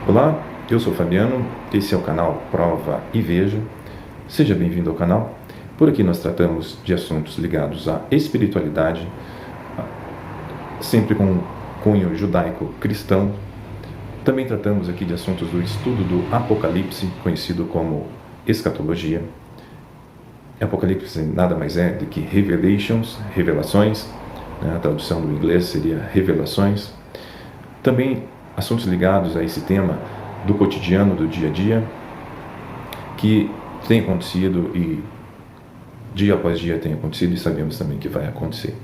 Olá, eu sou o Fabiano, esse é o canal Prova e Veja. Seja bem-vindo ao canal. Por aqui nós tratamos de assuntos ligados à espiritualidade, sempre com cunho judaico-cristão. Também tratamos aqui de assuntos do estudo do Apocalipse, conhecido como escatologia. Apocalipse nada mais é do que revelations, revelações, né? A tradução do inglês seria revelações. Também assuntos ligados a esse tema do cotidiano, do dia a dia, que tem acontecido e dia após dia tem acontecido e sabemos também que vai acontecer.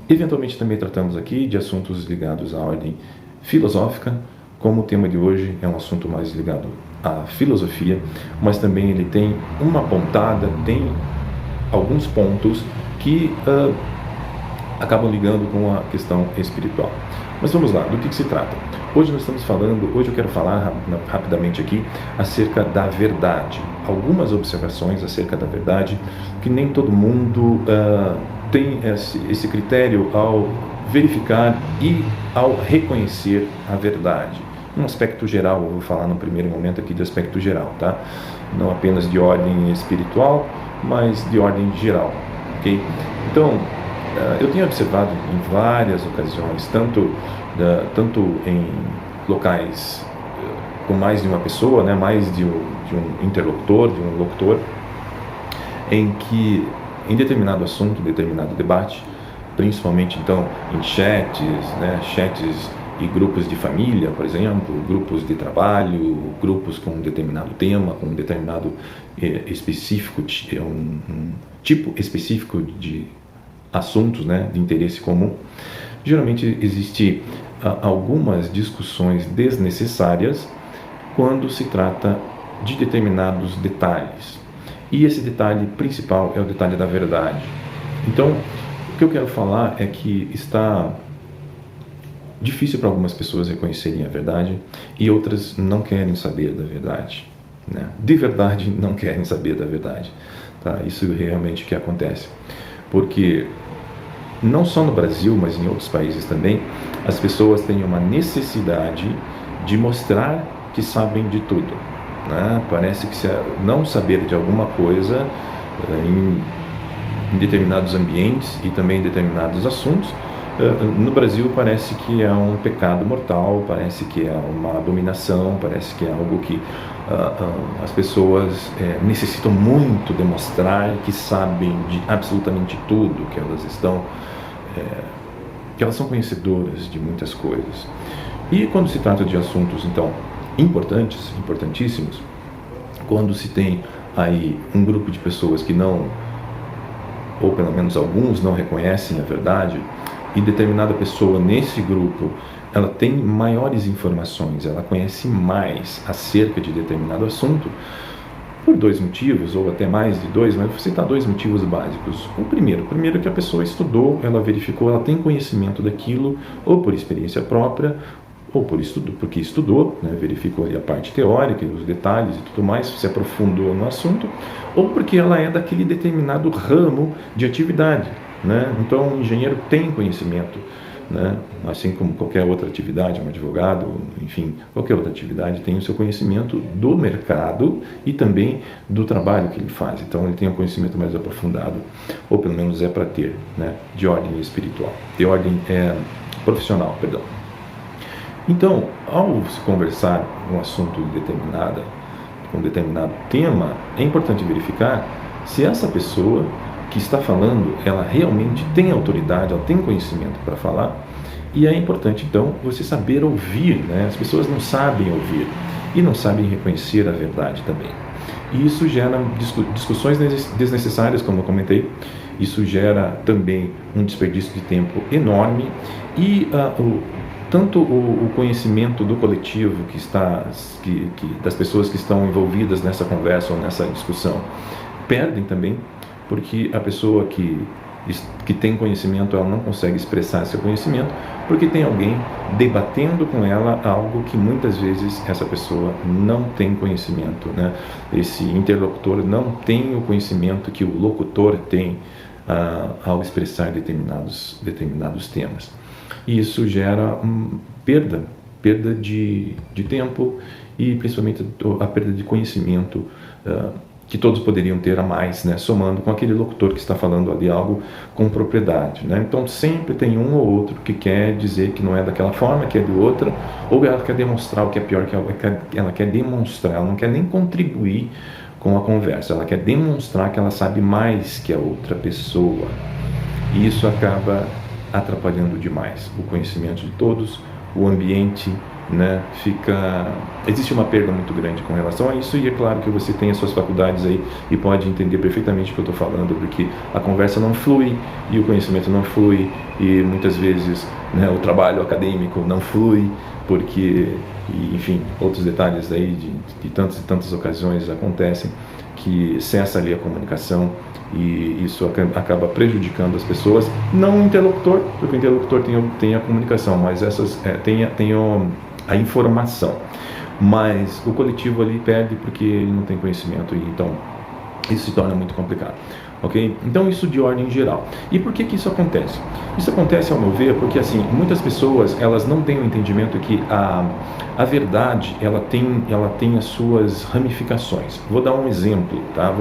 Eventualmente também tratamos aqui de assuntos ligados à ordem filosófica, como o tema de hoje é um assunto mais ligado à filosofia, mas também ele tem uma pontada, tem alguns pontos que acabam ligando com a questão espiritual. Mas vamos lá, do que se trata? Hoje eu quero falar rapidamente aqui acerca da verdade. Algumas observações acerca da verdade, que nem todo mundo tem esse critério ao verificar e ao reconhecer a verdade. Um aspecto geral, eu vou falar no primeiro momento aqui de aspecto geral, tá? Não apenas de ordem espiritual, mas de ordem geral, ok? Então, eu tenho observado em várias ocasiões, tanto em locais com mais de uma pessoa, né, mais de um interlocutor, de um locutor, em que em determinado assunto, determinado debate, principalmente então em chats, né, chats e grupos de família, por exemplo, grupos de trabalho, grupos com um determinado tema, com um determinado específico, um tipo específico de assuntos, né, de interesse comum, geralmente existe algumas discussões desnecessárias quando se trata de determinados detalhes. E esse detalhe principal é o detalhe da verdade. Então, o que eu quero falar é que está difícil para algumas pessoas reconhecerem a verdade e outras não querem saber da verdade, né? De verdade, não querem saber da verdade. Tá? Isso é realmente o que acontece. Porque não só no Brasil, mas em outros países também, as pessoas têm uma necessidade de mostrar que sabem de tudo, né? Parece que se não saber de alguma coisa em determinados ambientes e também em determinados assuntos, no Brasil parece que é um pecado mortal, parece que é uma abominação, parece que é algo que as pessoas necessitam muito demonstrar que sabem de absolutamente tudo, que elas estão, que elas são conhecedoras de muitas coisas. E quando se trata de assuntos, então, importantíssimos, quando se tem aí um grupo de pessoas que não, ou pelo menos alguns não reconhecem a verdade, e determinada pessoa nesse grupo, ela tem maiores informações, ela conhece mais acerca de determinado assunto, por dois motivos, ou até mais de dois, mas vou citar dois motivos básicos. O primeiro é que a pessoa estudou, ela verificou, ela tem conhecimento daquilo, ou por experiência própria, ou porque estudou, né, verificou ali a parte teórica, os detalhes e tudo mais, se aprofundou no assunto, ou porque ela é daquele determinado ramo de atividade, né? Então o engenheiro tem conhecimento, né? Assim como qualquer outra atividade, um advogado, enfim, qualquer outra atividade tem o seu conhecimento do mercado e também do trabalho que ele faz. Então ele tem um conhecimento mais aprofundado, ou pelo menos é para ter, né, de ordem espiritual, de ordem profissional, perdão. Então, ao se conversar um assunto com determinado tema, é importante verificar se essa pessoa que está falando, ela realmente tem autoridade, ela tem conhecimento para falar, e é importante, então, você saber ouvir, né? As pessoas não sabem ouvir e não sabem reconhecer a verdade também. E isso gera discussões desnecessárias, como eu comentei, isso gera também um desperdício de tempo enorme e tanto o conhecimento do coletivo das pessoas que estão envolvidas nessa conversa ou nessa discussão perdem também, porque a pessoa que tem conhecimento, ela não consegue expressar seu conhecimento, porque tem alguém debatendo com ela algo que muitas vezes essa pessoa não tem conhecimento, né? Esse interlocutor não tem o conhecimento que o locutor tem ao expressar determinados temas. E isso gera perda perda de tempo e principalmente a perda de conhecimento que todos poderiam ter a mais, né, somando com aquele locutor que está falando ali algo com propriedade, né? Então sempre tem um ou outro que quer dizer que não é daquela forma, que é de outra, ou ela quer demonstrar o que é pior, que ela quer demonstrar, ela não quer nem contribuir com a conversa, ela quer demonstrar que ela sabe mais que a outra pessoa, e isso acaba atrapalhando demais o conhecimento de todos, o ambiente, né, existe uma perda muito grande com relação a isso, e é claro que você tem as suas faculdades aí e pode entender perfeitamente o que eu estou falando, porque a conversa não flui e o conhecimento não flui, e muitas vezes, né, o trabalho acadêmico não flui, porque, enfim, outros detalhes aí de tantas e tantas ocasiões acontecem que cessa ali a comunicação, e isso acaba prejudicando as pessoas, não o interlocutor, porque o interlocutor tem a comunicação, mas tem a informação, mas o coletivo ali perde porque ele não tem conhecimento, e então isso se torna muito complicado, ok? Então isso de ordem geral. E por que isso acontece? Isso acontece, ao meu ver, porque assim, muitas pessoas, elas não têm o entendimento que a verdade, ela tem as suas ramificações. Vou dar um exemplo, tá?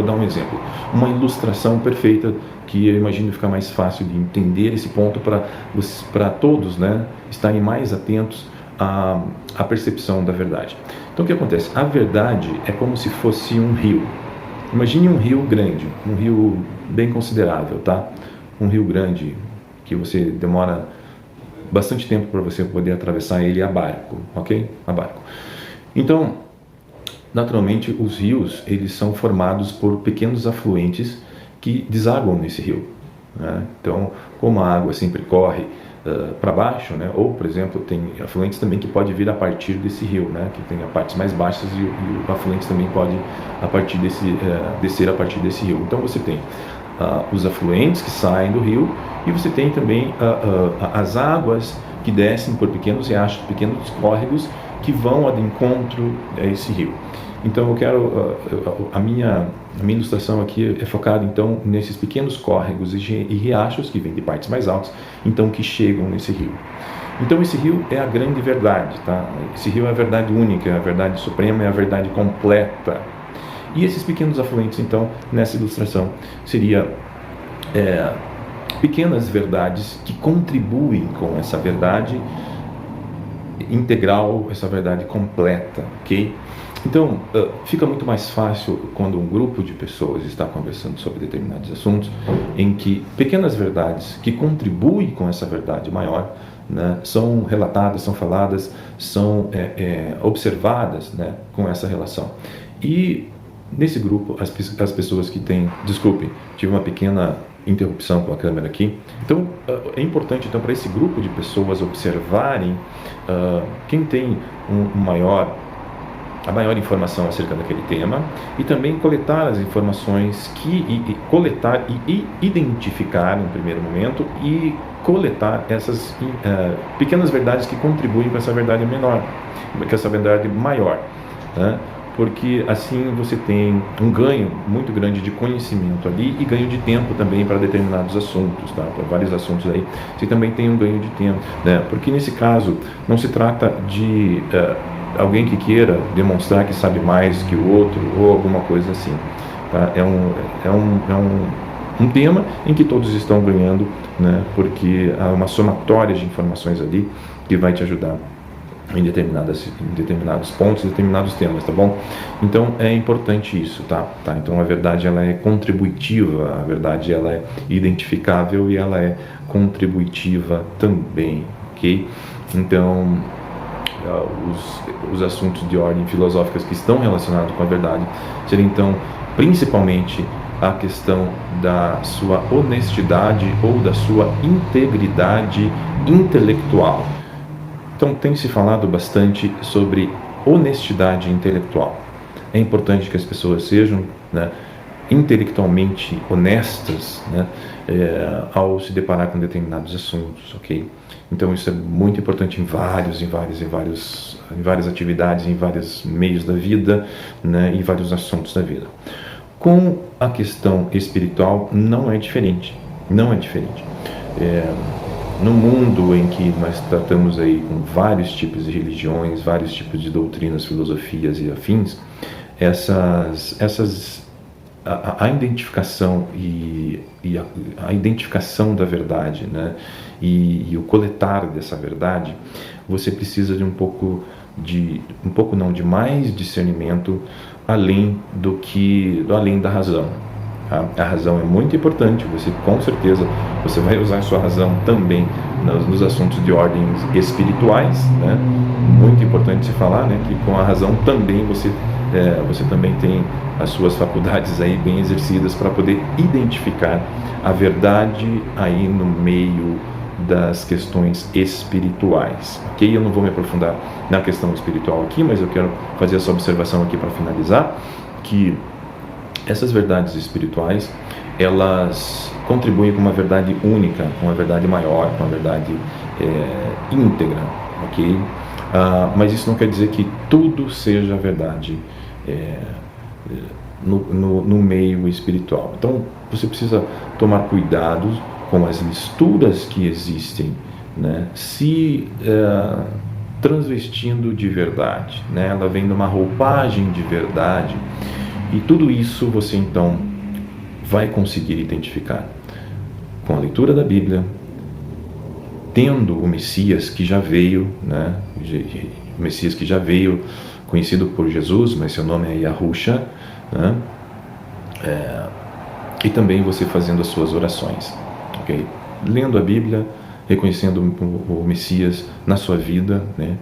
Uma ilustração perfeita que eu imagino ficar mais fácil de entender esse ponto para todos, né, estarem mais atentos à percepção da verdade. Então o que acontece? A verdade é como se fosse um rio. Imagine um rio grande, um rio bem considerável, tá? Um rio grande que você demora bastante tempo para você poder atravessar ele a barco, ok? A barco. Então, naturalmente, os rios, eles são formados por pequenos afluentes que desaguam nesse rio, né? Então, como a água sempre corre para baixo, né? Ou, por exemplo, tem afluentes também que pode vir a partir desse rio, né? Que tem as partes mais baixas, e o afluente também pode descer a partir desse rio. Então você tem os afluentes que saem do rio, e você tem também as águas que descem por pequenos riachos, pequenos córregos que vão de encontro a esse rio. Então eu quero a minha ilustração aqui é focada então nesses pequenos córregos e riachos que vêm de partes mais altas, então que chegam nesse rio. Então esse rio é a grande verdade, tá? Esse rio é a verdade única, é a verdade suprema, é a verdade completa. E esses pequenos afluentes, então, nessa ilustração, seria pequenas verdades que contribuem com essa verdade integral, essa verdade completa, ok? Então, fica muito mais fácil quando um grupo de pessoas está conversando sobre determinados assuntos, em que pequenas verdades que contribuem com essa verdade maior, né, são relatadas, são faladas, são observadas, né, com essa relação. E nesse grupo, as pessoas que têm... Desculpe, tive uma pequena interrupção com a câmera aqui. Então, é importante então para esse grupo de pessoas observarem quem tem a maior informação acerca daquele tema, e também coletar as informações coletar e identificar no primeiro momento, e coletar essas pequenas verdades que contribuem com essa verdade menor, com essa verdade maior, né? Porque assim você tem um ganho muito grande de conhecimento ali, e ganho de tempo também para determinados assuntos, tá? Para vários assuntos aí, você também tem um ganho de tempo, né? Porque nesse caso não se trata de alguém que queira demonstrar que sabe mais que o outro, ou alguma coisa assim, tá? É um tema em que todos estão ganhando, né? Porque há uma somatória de informações ali que vai te ajudar em determinados pontos, determinados temas, tá bom? Então é importante isso, tá? Então a verdade, ela é contributiva, a verdade, ela é identificável, e ela é contributiva também, ok? Então os assuntos de ordem filosóficas que estão relacionados com a verdade seriam então principalmente a questão da sua honestidade ou da sua integridade intelectual. Então tem se falado bastante sobre honestidade intelectual. É importante que as pessoas sejam, né, intelectualmente honestas, né, ao se deparar com determinados assuntos, ok? Então isso é muito importante em várias atividades, em vários meios da vida, né, e vários assuntos da vida. Com a questão espiritual não é diferente, no mundo em que nós tratamos aí com vários tipos de religiões, vários tipos de doutrinas, filosofias e afins, a identificação a identificação da verdade, né? E o coletar dessa verdade, você precisa de de mais discernimento além da razão. A razão é muito importante, você com certeza vai usar a sua razão também nos assuntos de ordens espirituais, né? Muito importante se falar, né, que com a razão também você também tem as suas faculdades aí bem exercidas para poder identificar a verdade aí no meio das questões espirituais, ok? Eu não vou me aprofundar na questão espiritual aqui, mas eu quero fazer essa observação aqui para finalizar, que essas verdades espirituais, elas contribuem com uma verdade única, com uma verdade maior, com uma verdade íntegra, ok? Mas isso não quer dizer que tudo seja verdade no meio espiritual. Então, você precisa tomar cuidado com as misturas que existem, né? Se transvestindo de verdade, né? Ela vem numa roupagem de verdade, e tudo isso você então vai conseguir identificar com a leitura da Bíblia, tendo o Messias que já veio, né? O Messias que já veio, conhecido por Jesus, mas seu nome é Yahusha, né? E também você fazendo as suas orações, ok? Lendo a Bíblia, reconhecendo o Messias na sua vida, né?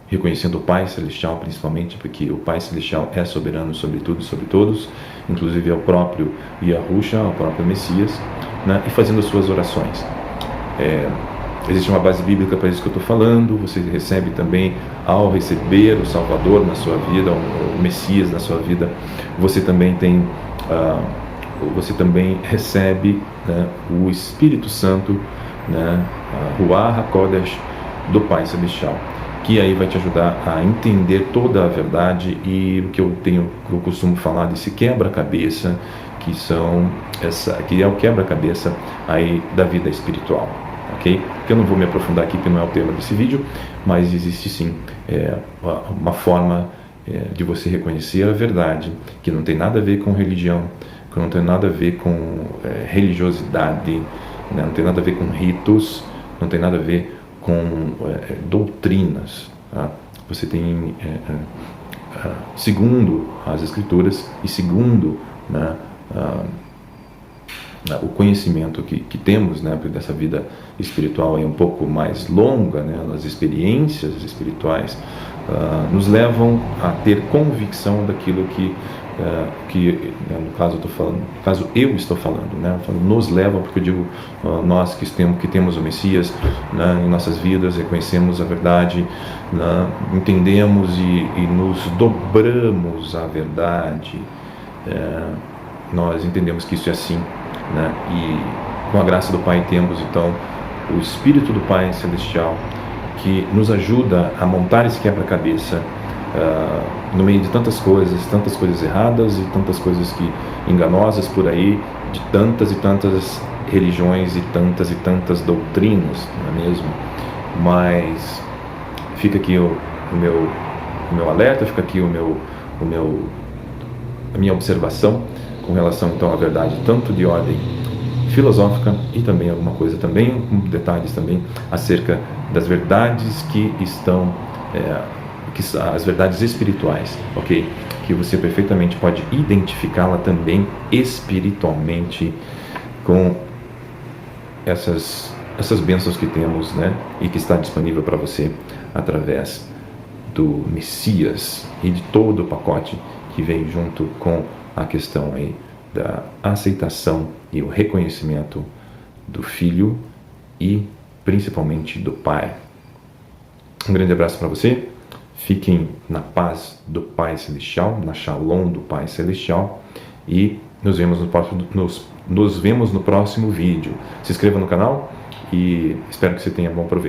Reconhecendo o Pai Celestial principalmente, porque o Pai Celestial é soberano sobre tudo e sobre todos, inclusive é o próprio Yahusha, o próprio Messias, né? E fazendo as suas orações. Existe uma base bíblica para isso que eu estou falando. Você recebe também, ao receber o Salvador na sua vida, o Messias na sua vida, você também recebe, né, o Espírito Santo, né, Ruach HaKodesh do Pai Celestial, que aí vai te ajudar a entender toda a verdade e o que eu costumo falar desse quebra-cabeça, que é o quebra-cabeça aí da vida espiritual, ok? Que eu não vou me aprofundar aqui, porque não é o tema desse vídeo, mas existe sim uma forma de você reconhecer a verdade, que não tem nada a ver com religião, que não tem nada a ver com religiosidade, né? Não tem nada a ver com ritos, não tem nada a ver com doutrinas, tá? Você tem, segundo as Escrituras e segundo, né, o conhecimento que temos, né, dessa vida espiritual é um pouco mais longa, né, as experiências espirituais nos levam a ter convicção daquilo que no caso eu estou falando, né, nos levam, porque eu digo nós que temos o Messias, né, em nossas vidas, reconhecemos a verdade, né, entendemos e nos dobramos à verdade, nós entendemos que isso é assim, né? E com a graça do Pai temos então o Espírito do Pai Celestial que nos ajuda a montar esse quebra-cabeça no meio de tantas coisas erradas e tantas coisas enganosas por aí, de tantas e tantas religiões e tantas doutrinas, não é mesmo? Mas fica aqui o meu alerta, fica aqui a minha observação com relação então à verdade, tanto de ordem filosófica e também alguma coisa também, com detalhes também acerca das verdades que estão, as verdades espirituais, ok? Que você perfeitamente pode identificá-la também espiritualmente com essas bênçãos que temos, né? E que está disponível para você através do Messias e de todo o pacote que vem junto com a questão aí da aceitação e o reconhecimento do Filho e principalmente do Pai. Um grande abraço para você, fiquem na paz do Pai Celestial, na Shalom do Pai Celestial, e nos vemos no próximo vídeo. Se inscreva no canal e espero que você tenha bom proveito.